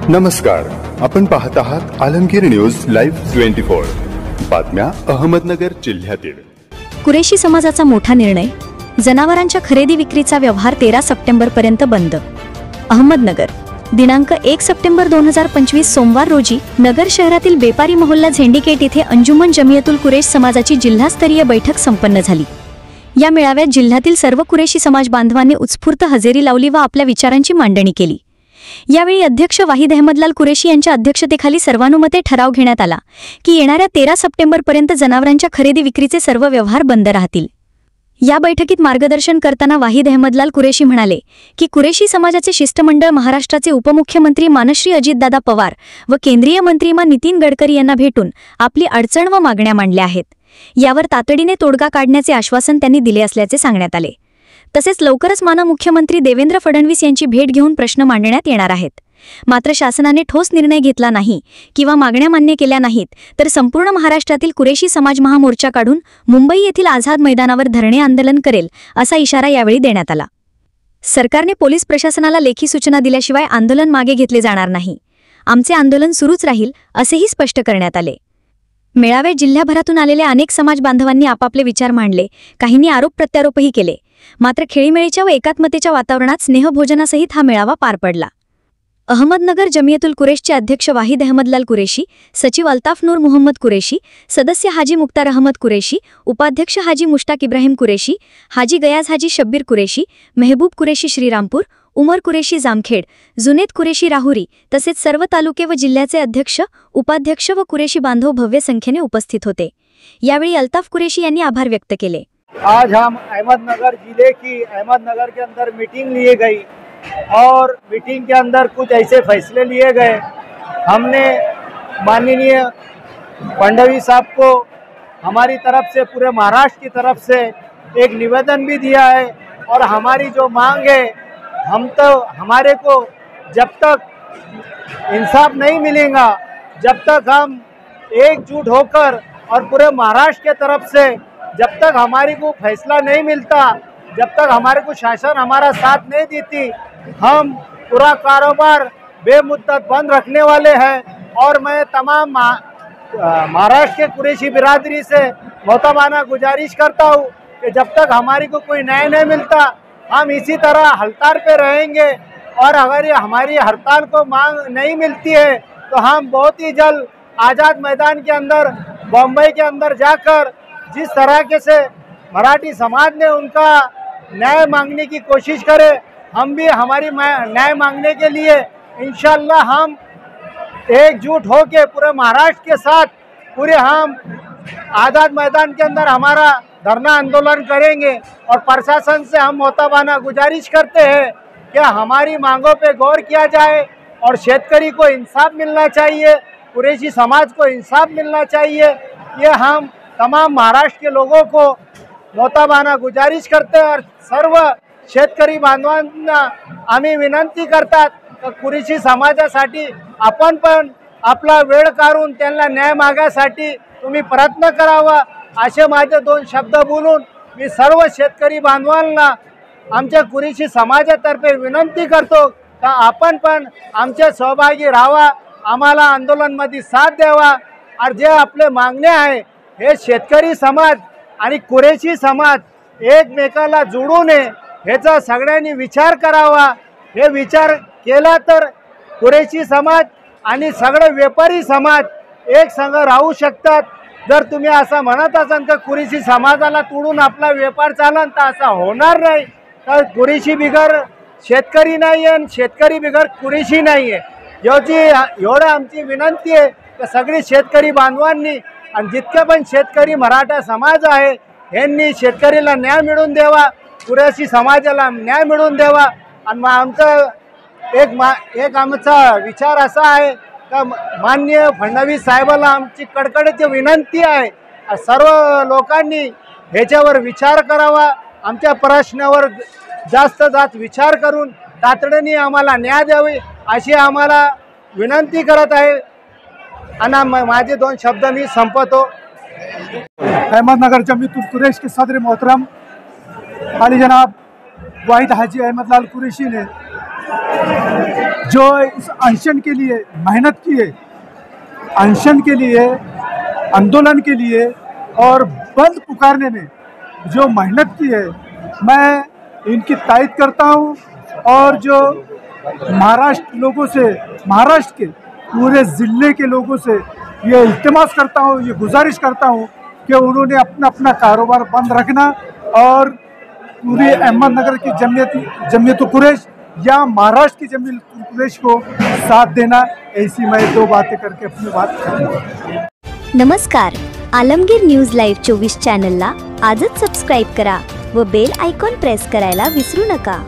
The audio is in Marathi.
नमस्कार, आपण पाहत आहात आलमगीर न्यूज लाईव्ह 24 बातम्या अहमदनगर जिल्ह्यातील। कुरेशी समाजाचा मोठा निर्णय, जनावरांच्या खरेदी विक्रीचा व्यवहार 13 सप्टेंबर पर्यंत बंद। अहमदनगर दिनांक 1 सप्टेंबर 2025 सोमवार रोजी नगर शहरातील बेपारी मोहल्ला झेंडिकेट येथे अंजुमन जमियतुल कुरेश समाजाची जिल्हास्तरीय बैठक संपन्न झाली। या मेळाव्यात जिल्ह्यातील सर्व कुरेशी समाज बांधवांनी उत्स्फूर्त हजेरी लावली व आपल्या विचारांची मांडणी केली। यावेळी अध्यक्ष वाहिद अहमदलाल कुरेशी यांच्या अध्यक्षतेखाली सर्वानुमते ठराव घेण्यात आला की येणाऱ्या 13 सप्टेंबर पर्यंत जनावरांच्या खरेदी विक्रीचे सर्व व्यवहार बंद राहतील। या बैठकीत मार्गदर्शन करताना वाहिद अहमदलाल कुरेशी म्हणाले की कुरेशी समाजाचे शिष्टमंडळ महाराष्ट्राचे उपमुख्यमंत्री मानश्री अजितदादा पवार व केंद्रीय मंत्री नितीन गडकरी यांना भेटून आपली अडचण व मागण्या मांडल्या आहेत। यावर तातडीने तोडगा काढण्याचे आश्वासन त्यांनी दिले असल्याचे सांगण्यात आले। तसेच लवकरच माननीय मुख्यमंत्री देवेंद्र फडणवीस यांची भेट घेऊन प्रश्न मांडण्यात येणार आहेत। मात्र शासनाने ठोस निर्णय घेतला नाही किंवा मागण्या मान्य केल्या नाहीत तर संपूर्ण महाराष्ट्रातील कुरेशी समाज महामोर्चा काढून मुंबई येथील आझाद मैदानावर धरणे आंदोलन करेल असा इशारा यावेळी देण्यात आला। सरकारने पोलीस प्रशासनाला लेखी सूचना दिल्याशिवाय आंदोलन मागे घेतले जाणार नाही, आमचे आंदोलन सुरूच राहील असेही स्पष्ट करण्यात आले। मेळाव्यात जिल्ह्याभरातून आलेल्या अनेक समाज बांधवांनी आपापले विचार मांडले, काहींनी आरोप प्रत्यारोपही केले। मात्र खेळीमेळीच्या व एकात्मतेच्या वातावरणात स्नेहभोजनासहित हा मेळावा पार पडला। अहमदनगर जमियतुल कुरेशचे अध्यक्ष वाहिद अहमदलाल कुरेशी, सचिव अल्ताफ नूर मुहम्मद कुरेशी, सदस्य हाजी मुख्तार अहमद कुरेशी, उपाध्यक्ष हाजी मुश्ताक इब्राहिम कुरेशी, हाजी गयाज हाजी शब्बीर कुरेशी, मेहबूब कुरेशी श्रीरामपूर, उमर कुरेशी जामखेड, जुनेद कुरेशी राहुरी तसेच सर्व तालुके व जिल्ह्याचे अध्यक्ष, उपाध्यक्ष व कुरेशी बांधव भव्य संख्येने उपस्थित होते। यावेळी अल्ताफ कुरेशी यांनी आभार व्यक्त केले। आज हम अहमदनगर जिले की अहमदनगर के अंदर मीटिंग लिए गई और मीटिंग के अंदर कुछ ऐसे फैसले लिए गए। हमने माननीय फडणवीस साहब को हमारी तरफ से, पूरे महाराष्ट्र की तरफ से एक निवेदन भी दिया है और हमारी जो मांग है, हमारे को जब तक इंसाफ नहीं मिलेगा, जब तक हम एकजुट होकर और पूरे महाराष्ट्र के तरफ से जब तक हमारी को फैसला नहीं मिलता, जब तक हमारे को शासन हमारा साथ नहीं देती, हम पूरा कारोबार बेमुद्दत बंद रखने वाले हैं। और मैं तमाम महाराष्ट्र के कुरेशी बिरादरी से मोहतबाना गुजारिश करता हूँ कि जब तक हमारी को कोई न्याय नहीं मिलता, हम इसी तरह हड़ताल पे रहेंगे। और अगर हमारी हड़ताल को मांग नहीं मिलती है तो हम बहुत ही जल्द आज़ाद मैदान के अंदर, बम्बई के अंदर जाकर जिस तरह से मराठी समाज ने उनका न्याय मांगने की कोशिश करे, हम भी हमारी न्याय मांगने के लिए इंशाल्लाह हम एकजुट होकर पूरे महाराष्ट्र के साथ पूरे हम आज़ाद मैदान के अंदर हमारा धरना आंदोलन करेंगे। और प्रशासन से हम मोहतबाना गुजारिश करते हैं कि हमारी मांगों पे गौर किया जाए और शेतकरी को इंसाफ मिलना चाहिए, कुरेशी समाज को इंसाफ मिलना चाहिए। ये हम तमाम महाराष्ट्र के लोगों को मोहतबाना गुजारिश करते हैं और सर्व शेतकरी बांधवांना आम्ही विनंती करतात की कुरेशी समाजासाठी आपण पण आपला वेळ काढून त्यांना न्याय मागण्यासाठी तुम्ही प्रयत्न करावा। असे माझे 2 शब्द बोलून मी सर्व शेतकरी बांधवांना आमच्या कुरेशी समाजातर्फे विनंती करतो की आपण पण आमच्या सहभागी राहावा, आम्हाला आंदोलनमध्ये साथ द्यावा। और जे आपले मागणे आहे, हे शेतकरी समाज आणि कुरेशी समाज एकमेकाला जोडून ह्याचा सगळ्यांनी विचार करावा। हे विचार केला तर कुरेशी समाज आणि सगळे व्यापारी समाज एक संग राहू शकतात। जर तुम्ही असं म्हणत असाल तर कुरेशी समाजाला तोडून आपला व्यापार चालन, तर असं होणार नाही। तर कुरेशी बिगर शेतकरी नाही आहे, शेतकरी बिगर कुरेशी नाही आहे। एवढं आमची विनंती आहे की सगळे शेतकरी बांधवांनी आणि जितके पण शेतकरी मराठा समाज आहे यांनी शेतकरीला न्याय मिळवून द्यावा, कुरेशी समाजाला न्याय मिळवून द्यावा। आणि मग आमचा एक आमचा विचार असा आहे का माननीय फडणवीस साहेबाला आमची कडकडीची विनंती आहे, सर्व लोकांनी ह्याच्यावर विचार करावा, आमच्या प्रश्नावर जास्त विचार करून तातडीने आम्हाला न्याय द्यावे अशी आम्हाला विनंती करत आहे। आणि माझे 2 शब्द मी संपवतो। अहमदनगर जमियतुल कुरेश के सदर मोहतरम अली जनाब वाहिद हाजी अहमदलाल कुरेशी ने जो इस अनशन के लिए मेहनत किए, अनशन के लिए, आंदोलन के लिए और बंद पुकारने में जो मेहनत की है, मैं इनकी तारीफ करता हूँ। और जो महाराष्ट्र लोगों से, महाराष्ट्र के पूरे ज़िले के लोगों से ये इल्तिमास करता हूँ, ये गुजारिश करता हूँ कि उन्होंने अपना अपना कारोबार बंद रखना और पूरी अहमदनगर की जमीयत कुरैश या महाराष्ट्र की जमीयत कुरैश को साथ देना। ऐसी मैं दो बातें करके अपनी बात करूँगा। नमस्कार, आलमगीर न्यूज लाईव्ह 24 चॅनलला आजच सबस्क्राईब करा व बेल आयकॉन प्रेस करायला विसरू नका।